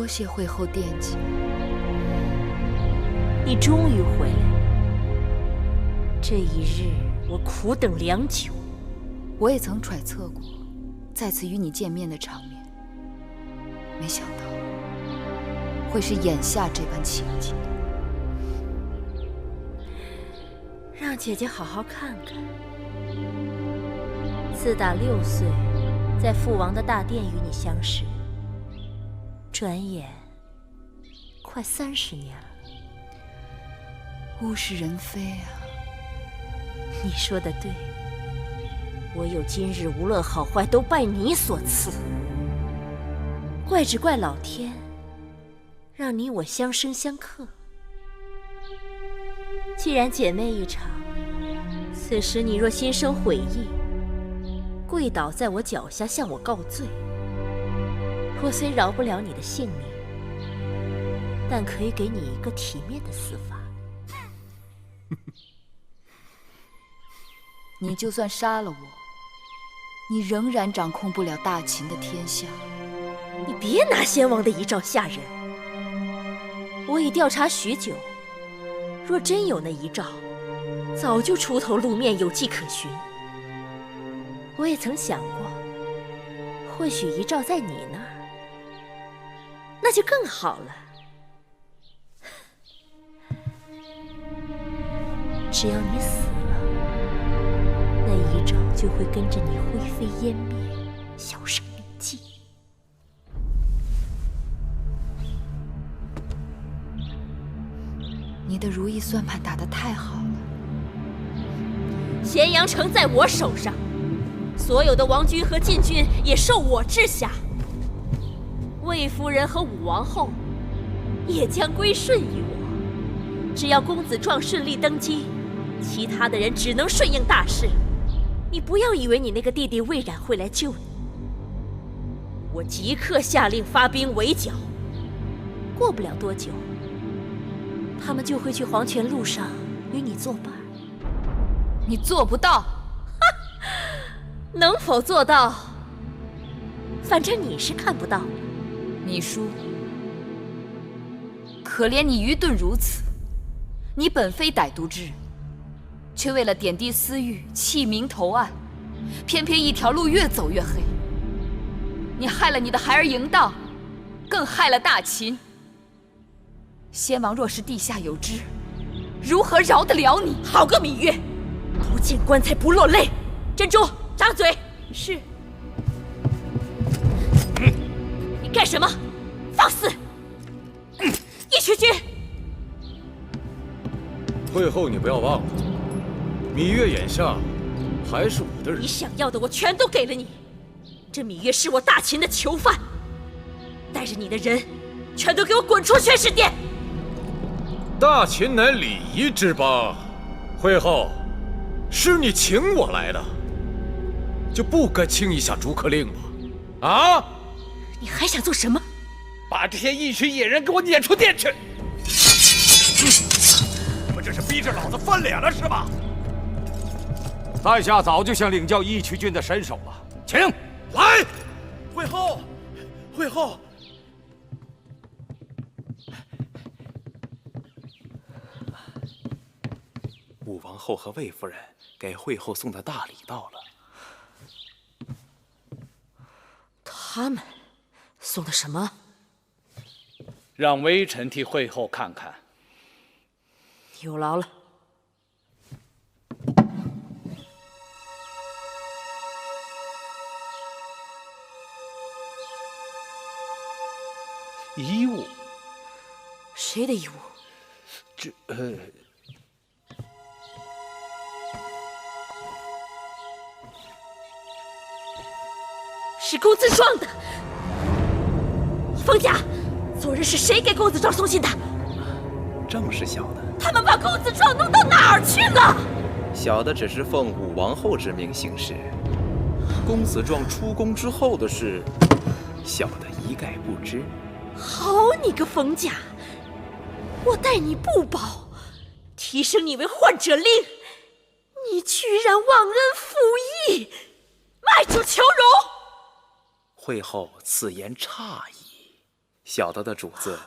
多谢惠后惦记。你终于回来了，这一日我苦等良久。我也曾揣测过再次与你见面的场面，没想到会是眼下这般情景。让姐姐好好看看。自打6岁，在父王的大殿与你相识，转眼快30年了。物是人非啊！你说的对，我有今日，无论好坏，都拜你所赐。怪只怪老天，让你我相生相克。既然姐妹一场，此时你若心生悔意，跪倒在我脚下向我告罪，我虽饶不了你的性命，但可以给你一个体面的死法。你就算杀了我，你仍然掌控不了大秦的天下。你别拿先王的遗诏吓人。我已调查许久，若真有那遗诏，早就出头露面，有迹可循。我也曾想过，或许遗诏在你那儿，那就更好了。只要你死了，那遗诏就会跟着你灰飞烟灭，销声匿迹。你的如意算盘打得太好了。咸阳城在我手上，所有的王军和禁军也受我治辖。魏夫人和武王后也将归顺于我。只要公子壮顺利登基，其他的人只能顺应大势。你不要以为你那个弟弟魏冉会来救你。我即刻下令发兵围剿，过不了多久，他们就会去黄泉路上与你作伴。你做不到。能否做到，反正你是看不到的。你输。可怜你愚钝如此，你本非歹毒之人，却为了点滴私欲弃明投暗，偏偏一条路越走越黑。你害了你的孩儿嬴荡，更害了大秦。先王若是地下有知，如何饶得了你？好个芈月，不见棺材不落泪。珍珠，张嘴。是。你干什么？放肆！义渠君。会后你不要忘了，芈月眼下还是我的人。你想要的我全都给了你。这芈月是我大秦的囚犯，带着你的人全都给我滚出宣誓殿！大秦乃礼仪之邦，会后是你请我来的，就不该轻易下逐客令吗？啊！你还想做什么？把这些义渠野人给我撵出殿去！不这是逼着老子翻脸了是吧？在下早就想领教义渠君的身手了，请来。会后，会后。武王后和魏夫人给会后送的大礼到了。他们送的什么？让微臣替会后看看。有劳了。遗物？谁的遗物？这是公子壮的。冯家，昨日是谁给公子壮送信的？正是小的。他们把公子壮弄到哪儿去了？小的只是奉武王后之命行事，公子壮出宫之后的事，小的一概不知。好你个冯家，我待你不薄，提升你为患者令，你居然忘恩负义，卖主求荣！会后此言差矣。小的的主子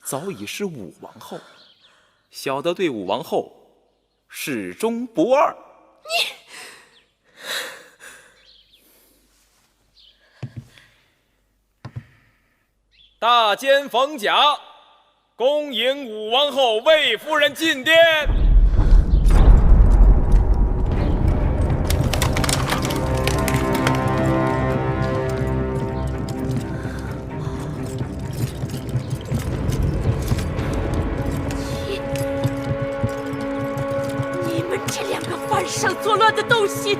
早已是武王后，小的对武王后始终不二。大监冯甲，恭迎武王后魏夫人进殿。你们这两个犯上作乱的东西，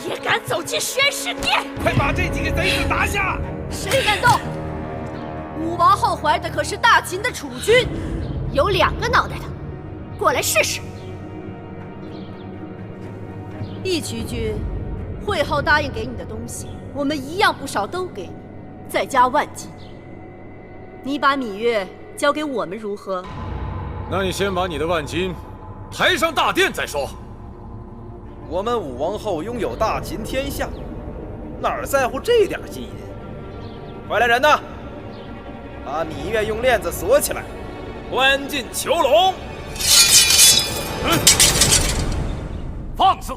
也敢走进宣誓殿？快把这几个贼子拿下！谁敢动？武王后怀的可是大秦的储君，有2个脑袋的，过来试试。义渠君，会后答应给你的东西，我们一样不少都给你，再加万金。你把芈月交给我们如何？那你先把你的万金抬上大殿再说。我们武王后拥有大秦天下，哪儿在乎这点金银？快来人呐！把芈月用链子锁起来，关进囚笼。放肆！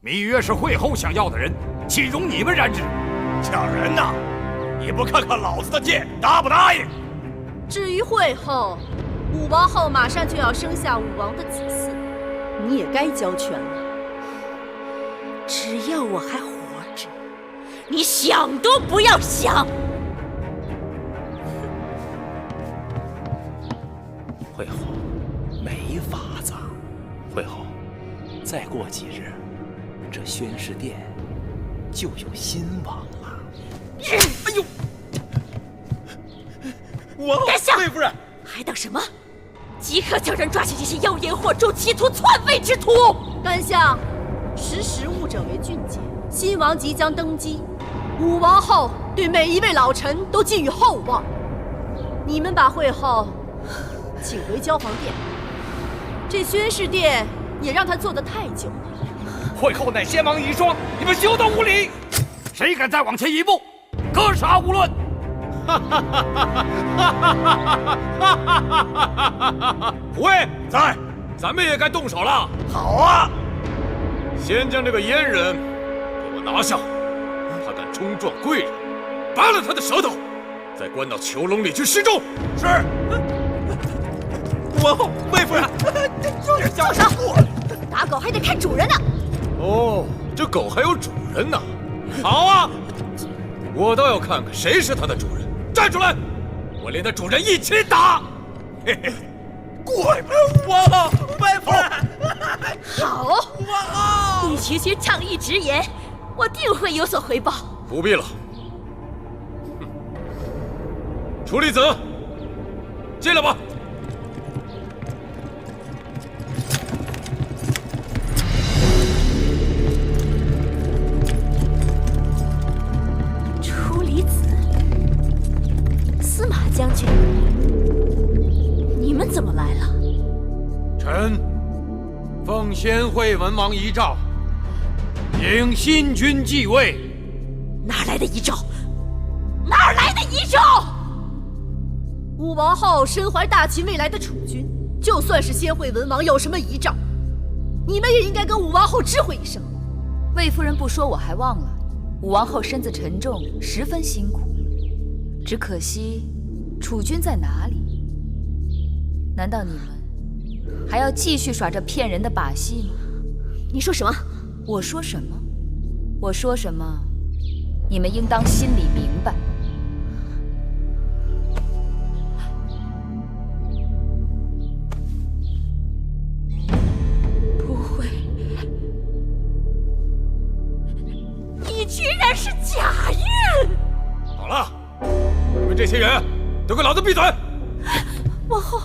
芈月是会后想要的人，岂容你们染指？小人呐，你不看看老子的剑，答不答应？至于会后，武王后马上就要生下武王的子嗣，你也该交权了。只要我还活着，你想都不要想！会后，没法子。会后，再过几日，这宣誓殿就有新王了。哎呦！殿下，魏夫人，还等什么？即刻将人抓起这些妖言惑众、企图篡位之徒！干相，识时务者为俊杰。新王即将登基，武王后对每一位老臣都寄予厚望。你们把会后请回交皇殿，这宣誓殿也让他做得太久了。会后乃先王遗孀，你们休得无礼！谁敢再往前一步，格杀勿论！虎卫在，咱们也该动手了。好啊！先将这个阉人给我拿下，他敢冲撞贵人，拔了他的舌头，再关到囚笼里去示众。是。武王后，魏夫人，住手！打狗还得看主人呢。哦，这狗还有主人呢。好啊，我倒要看看谁是它的主人。站出来，我连它主人一起打。嘿嘿，滚！武王后，魏夫人。好，义渠君仗义直言，我定会有所回报。不必了。楚离子，进来吧。楚离子，司马将军，你们怎么来了？臣奉先惠文王遗诏，迎新君继位。哪来的遗诏？哪来的遗诏？武王后身怀大秦未来的储君，就算是先惠文王有什么遗诏，你们也应该跟武王后知会一声。魏夫人不说我还忘了，武王后身子沉重，十分辛苦。只可惜，储君在哪里？难道你们还要继续耍这骗人的把戏吗？你说什么？我说什么？我说什么？你们应当心里明白。不会，你居然是贾运！好了，你们这些人都给老子闭嘴！王后，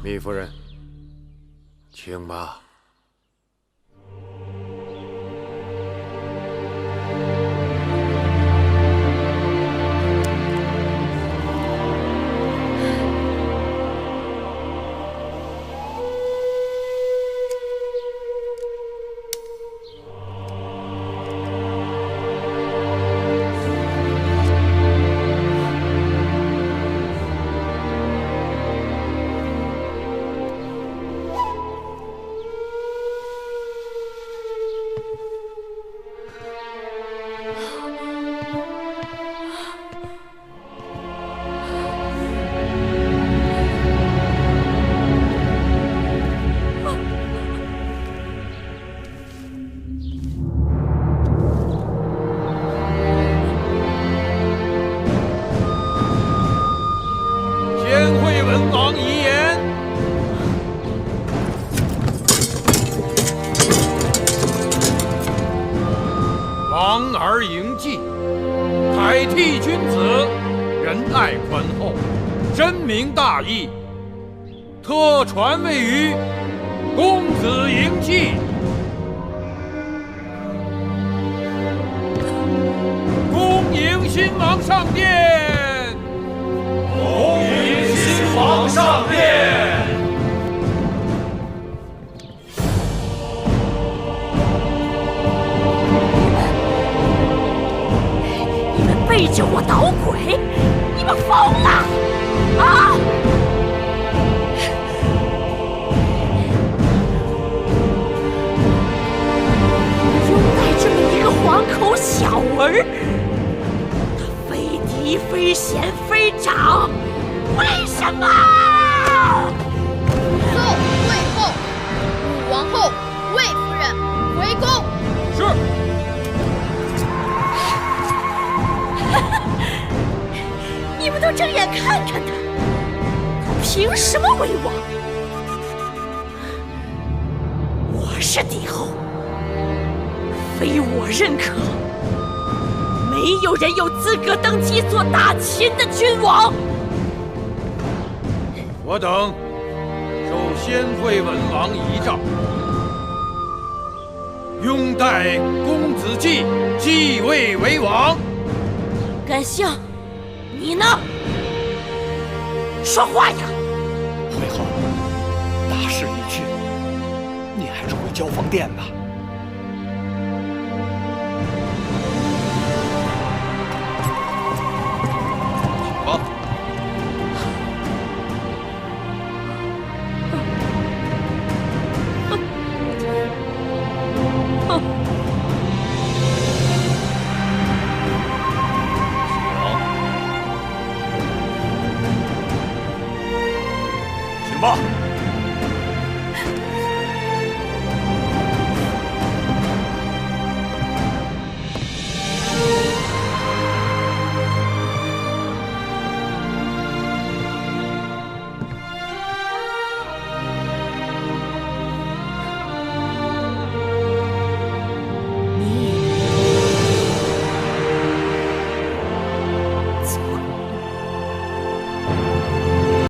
芈夫人，请吧。子仁爱宽厚，深明大义，特传位于公子嬴稷。恭迎新王上殿！恭迎新王上殿！你们背着我捣鬼！你们疯了！啊！拥戴这么一个黄口小儿，他非嫡非贤非长，为什么？奏魏后，武王后、魏夫人回宫。是。你们都睁眼看看他，他凭什么为王？我是帝后，非我认可，没有人有资格登基做大秦的君王。我等受先惠文王遗诏，拥戴公子季继位为王。甘香，你呢？说话呀！会后，大势已去，你还是回交房殿吧。好。请吧。